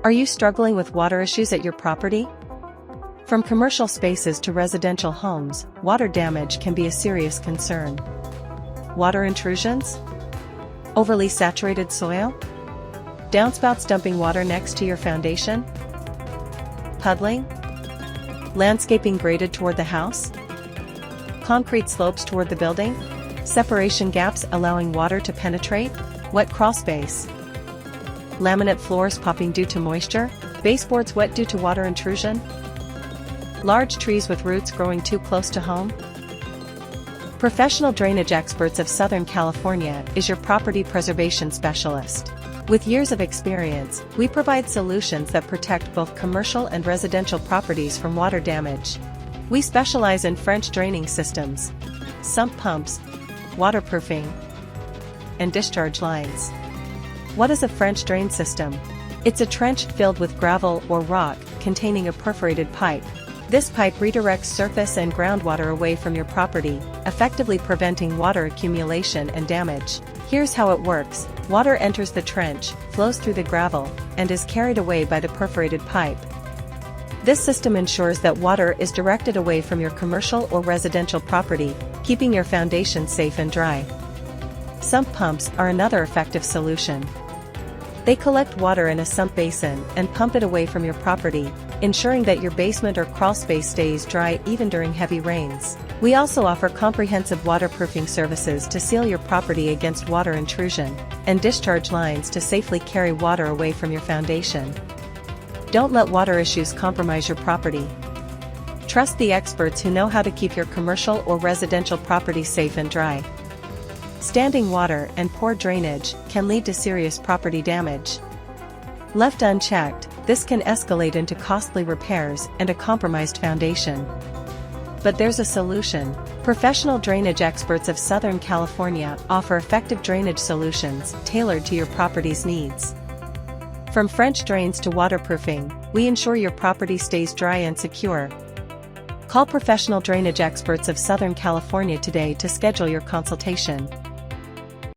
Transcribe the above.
Are you struggling with water issues at your property? From commercial spaces to residential homes, water damage can be a serious concern. Water intrusions? Overly saturated soil? Downspouts dumping water next to your foundation? Puddling? Landscaping graded toward the house? Concrete slopes toward the building? Separation gaps allowing water to penetrate? Wet crawlspace? Laminate floors popping due to moisture? Baseboards wet due to water intrusion? Large trees with roots growing too close to home? Professional Drainage Experts of Southern California is your property preservation specialist. With years of experience, we provide solutions that protect both commercial and residential properties from water damage. We specialize in French draining systems, sump pumps, waterproofing, and discharge lines. What is a French drain system? It's a trench filled with gravel or rock containing a perforated pipe. This pipe redirects surface and groundwater away from your property, effectively preventing water accumulation and damage. Here's how it works. Water enters the trench, flows through the gravel, and is carried away by the perforated pipe. This system ensures that water is directed away from your commercial or residential property, keeping your foundation safe and dry. Sump pumps are another effective solution. They collect water in a sump basin and pump it away from your property, ensuring that your basement or crawl space stays dry even during heavy rains. We also offer comprehensive waterproofing services to seal your property against water intrusion, and discharge lines to safely carry water away from your foundation. Don't let water issues compromise your property. Trust the experts who know how to keep your commercial or residential property safe and dry. Standing water and poor drainage can lead to serious property damage. Left unchecked, this can escalate into costly repairs and a compromised foundation. But there's a solution. Professional Drainage Experts of Southern California offer effective drainage solutions tailored to your property's needs. From French drains to waterproofing, we ensure your property stays dry and secure. Call Professional Drainage Experts of Southern California today to schedule your consultation.